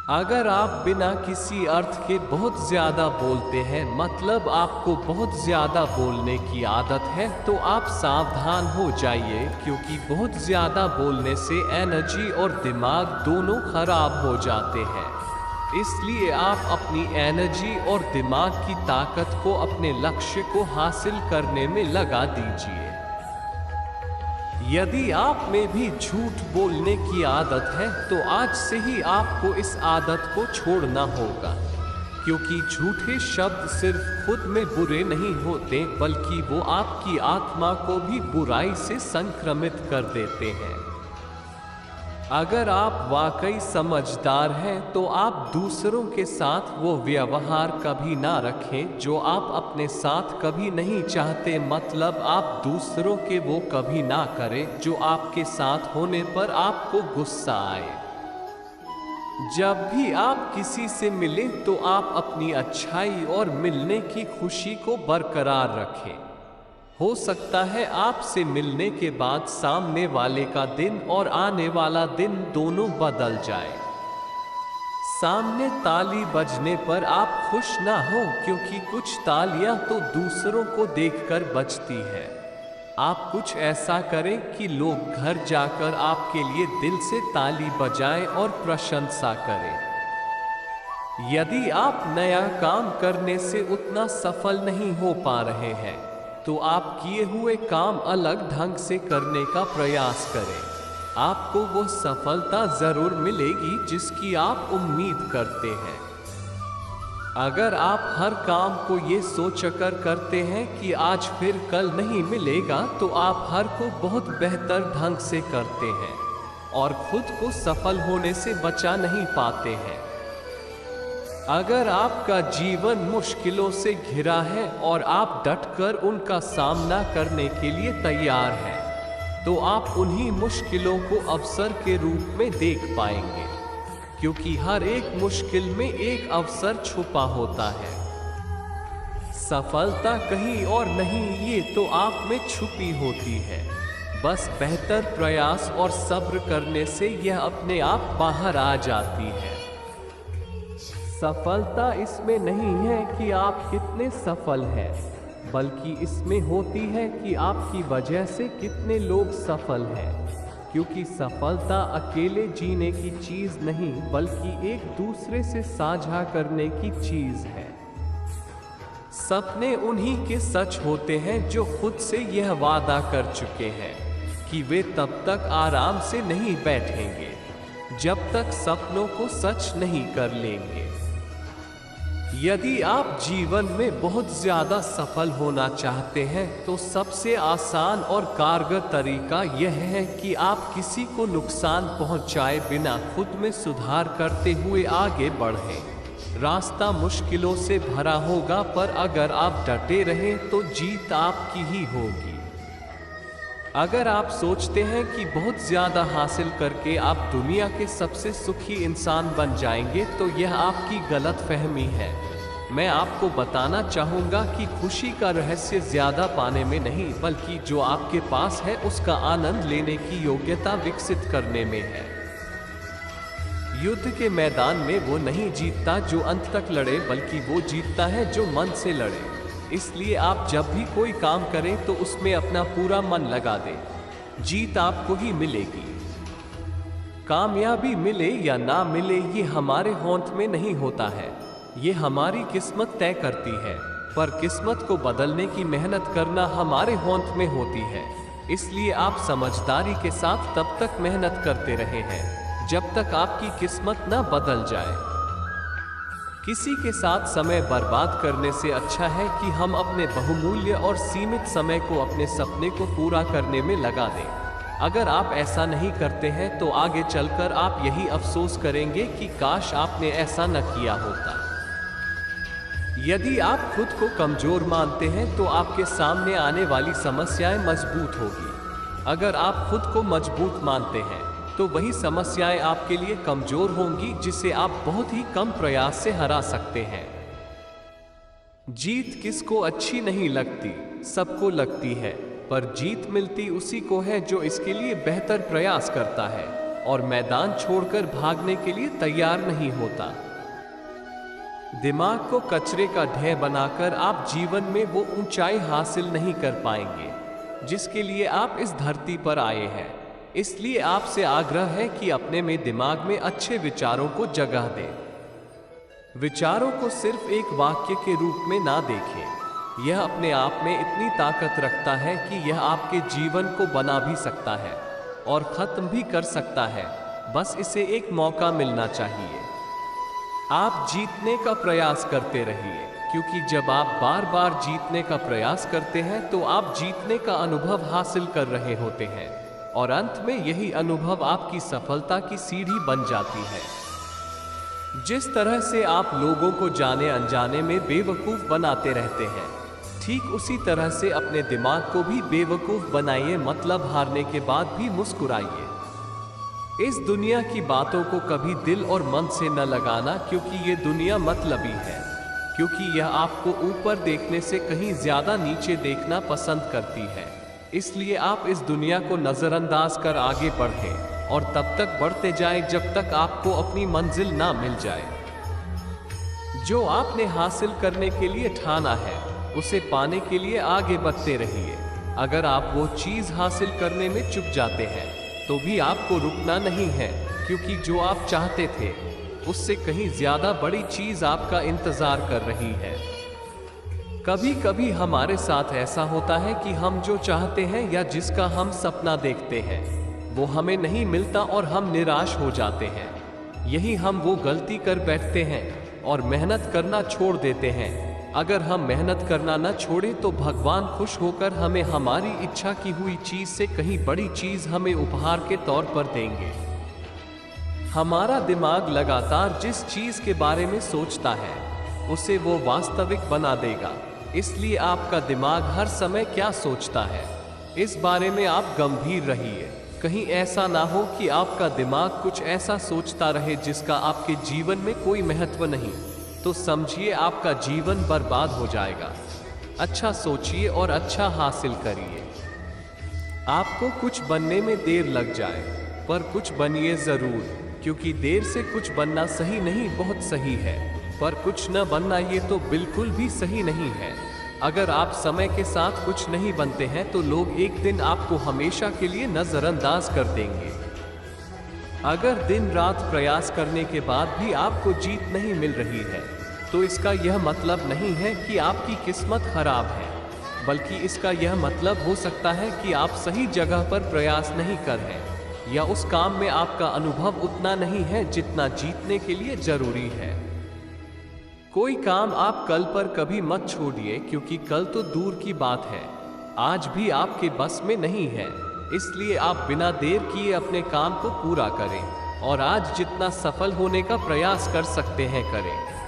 अगर आप बिना किसी अर्थ के बहुत ज्यादा बोलते हैं, मतलब आपको बहुत ज्यादा बोलने की आदत है, तो आप सावधान हो जाइए, क्योंकि बहुत ज्यादा बोलने से एनर्जी और दिमाग दोनों खराब हो जाते हैं। इसलिए आप अपनी एनर्जी और दिमाग की ताकत को अपने लक्ष्य को हासिल करने में लगा दीजिए। यदि आप में भी झूठ बोलने की आदत है, तो आज से ही आपको इस आदत को छोड़ना होगा, क्योंकि झूठे शब्द सिर्फ खुद में बुरे नहीं होते, बल्कि वो आपकी आत्मा को भी बुराई से संक्रमित कर देते हैं। अगर आप वाकई समझदार हैं, तो आप दूसरों के साथ वो व्यवहार कभी ना रखें जो आप अपने साथ कभी नहीं चाहते, मतलब आप दूसरों के वो कभी ना करें जो आपके साथ होने पर आपको गुस्सा आए। जब भी आप किसी से मिलें, तो आप अपनी अच्छाई और मिलने की खुशी को बरकरार रखें। हो सकता है आपसे मिलने के बाद सामने वाले का दिन और आने वाला दिन दोनों बदल जाए। सामने ताली बजने पर आप खुश ना हो, क्योंकि कुछ तालियां तो दूसरों को देखकर बजती है। आप कुछ ऐसा करें कि लोग घर जाकर आपके लिए दिल से ताली बजाएं और प्रशंसा करें। यदि आप नया काम करने से उतना सफल नहीं हो पा रहे हैं, तो आप किए हुए काम अलग ढंग से करने का प्रयास करें। आपको वो सफलता जरूर मिलेगी जिसकी आप उम्मीद करते हैं। अगर आप हर काम को ये सोचकर करते हैं कि आज फिर कल नहीं मिलेगा, तो आप हर को बहुत बेहतर ढंग से करते हैं और खुद को सफल होने से बचा नहीं पाते हैं। अगर आपका जीवन मुश्किलों से घिरा है और आप डटकर उनका सामना करने के लिए तैयार हैं, तो आप उन्हीं मुश्किलों को अवसर के रूप में देख पाएंगे, क्योंकि हर एक मुश्किल में एक अवसर छुपा होता है। सफलता कहीं और नहीं, ये तो आप में छुपी होती है। बस बेहतर प्रयास और सब्र करने से यह अपने आप बाहर आ जाती है। सफलता इसमें नहीं है कि आप कितने सफल हैं, बल्कि इसमें होती है कि आपकी वजह से कितने लोग सफल हैं, क्योंकि सफलता अकेले जीने की चीज नहीं, बल्कि एक दूसरे से साझा करने की चीज है। सपने उन्हीं के सच होते हैं जो खुद से यह वादा कर चुके हैं कि वे तब तक आराम से नहीं बैठेंगे जब तक सपनों को सच नहीं कर लेंगे। यदि आप जीवन में बहुत ज्यादा सफल होना चाहते हैं, तो सबसे आसान और कारगर तरीका यह है कि आप किसी को नुकसान पहुंचाए बिना खुद में सुधार करते हुए आगे बढ़ें। रास्ता मुश्किलों से भरा होगा, पर अगर आप डटे रहें तो जीत आपकी ही होगी। अगर आप सोचते हैं कि बहुत ज्यादा हासिल करके आप दुनिया के सबसे सुखी इंसान बन जाएंगे, तो यह आपकी गलतफहमी है। मैं आपको बताना चाहूंगा कि खुशी का रहस्य ज्यादा पाने में नहीं, बल्कि जो आपके पास है उसका आनंद लेने की योग्यता विकसित करने में है। युद्ध के मैदान में वो नहीं जीतता जो अंत तक लड़े, बल्कि वो जीतता है जो मन से लड़े। इसलिए आप जब भी कोई काम करें तो उसमें अपना पूरा मन लगा दें। जीत आपको ही मिलेगी। कामयाबी मिले या ना मिले, ये हमारे होंठ में नहीं होता है, ये हमारी किस्मत तय करती है। पर किस्मत को बदलने की मेहनत करना हमारे होंठ में होती है। इसलिए आप समझदारी के साथ तब तक मेहनत करते रहे हैं जब तक आपकी किस्मत ना बदल जाए। किसी के साथ समय बर्बाद करने से अच्छा है कि हम अपने बहुमूल्य और सीमित समय को अपने सपने को पूरा करने में लगा दें। अगर आप ऐसा नहीं करते हैं, तो आगे चलकर आप यही अफसोस करेंगे कि काश आपने ऐसा न किया होता। यदि आप खुद को कमजोर मानते हैं, तो आपके सामने आने वाली समस्याएं मजबूत होगी। अगर आप खुद को मजबूत मानते हैं, तो वही समस्याएं आपके लिए कमजोर होंगी, जिसे आप बहुत ही कम प्रयास से हरा सकते हैं। जीत किसको अच्छी नहीं लगती, सबको लगती है, पर जीत मिलती उसी को है जो इसके लिए बेहतर प्रयास करता है। और मैदान छोड़कर भागने के लिए तैयार नहीं होता। दिमाग को कचरे का ढेर बनाकर आप जीवन में वो ऊंचाई हासिल नहीं कर पाएंगे जिसके लिए आप इस धरती पर आए हैं। इसलिए आपसे आग्रह है कि अपने में दिमाग में अच्छे विचारों को जगह दें। विचारों को सिर्फ एक वाक्य के रूप में ना देखें। यह अपने आप में इतनी ताकत रखता है कि यह आपके जीवन को बना भी सकता है और खत्म भी कर सकता है। बस इसे एक मौका मिलना चाहिए। आप जीतने का प्रयास करते रहिए, क्योंकि जब आप बार बार जीतने का प्रयास करते हैं तो आप जीतने का अनुभव हासिल कर रहे होते हैं और अंत में यही अनुभव आपकी सफलता की सीढ़ी बन जाती है। जिस तरह से आप लोगों को जाने अनजाने में बेवकूफ बनाते रहते हैं, ठीक उसी तरह से अपने दिमाग को भी बेवकूफ बनाइए। मतलब हारने के बाद भी मुस्कुराइए। इस दुनिया की बातों को कभी दिल और मन से न लगाना, क्योंकि ये दुनिया मतलबी है। क्योंकि यह आपको ऊपर देखने से कहीं ज्यादा नीचे देखना पसंद करती है। इसलिए आप इस दुनिया को नजरअंदाज कर आगे बढ़ें और तब तक बढ़ते जाएं जब तक आपको अपनी मंजिल ना मिल जाए। जो आपने हासिल करने के लिए ठाना है उसे पाने के लिए आगे बढ़ते रहिए। अगर आप वो चीज हासिल करने में चूक जाते हैं तो भी आपको रुकना नहीं है, क्योंकि जो आप चाहते थे उससे कहीं ज्यादा बड़ी चीज आपका इंतजार कर रही है। कभी कभी हमारे साथ ऐसा होता है कि हम जो चाहते हैं या जिसका हम सपना देखते हैं वो हमें नहीं मिलता और हम निराश हो जाते हैं। यही हम वो गलती कर बैठते हैं और मेहनत करना छोड़ देते हैं। अगर हम मेहनत करना न छोड़े तो भगवान खुश होकर हमें हमारी इच्छा की हुई चीज से कहीं बड़ी चीज हमें उपहार के तौर पर देंगे। हमारा दिमाग लगातार जिस चीज के बारे में सोचता है उसे वो वास्तविक बना देगा। इसलिए आपका दिमाग हर समय क्या सोचता है इस बारे में आप गंभीर रहिए। कहीं ऐसा ना हो कि आपका दिमाग कुछ ऐसा सोचता रहे जिसका आपके जीवन में कोई महत्व नहीं, तो समझिए आपका जीवन बर्बाद हो जाएगा। अच्छा सोचिए और अच्छा हासिल करिए। आपको कुछ बनने में देर लग जाए पर कुछ बनिए जरूर, क्योंकि देर से कुछ बनना सही नहीं, बहुत सही है, पर कुछ न बनना ये तो बिल्कुल भी सही नहीं है। अगर आप समय के साथ कुछ नहीं बनते हैं तो लोग एक दिन आपको हमेशा के लिए नजरअंदाज कर देंगे। अगर दिन रात प्रयास करने के बाद भी आपको जीत नहीं मिल रही है तो इसका यह मतलब नहीं है कि आपकी किस्मत खराब है, बल्कि इसका यह मतलब हो सकता है कि आप सही जगह पर प्रयास नहीं कर रहे हैं या उस काम में आपका अनुभव उतना नहीं है जितना जीतने के लिए जरूरी है। कोई काम आप कल पर कभी मत छोड़िए, क्योंकि कल तो दूर की बात है, आज भी आपके बस में नहीं है। इसलिए आप बिना देर किए अपने काम को पूरा करें और आज जितना सफल होने का प्रयास कर सकते हैं करें।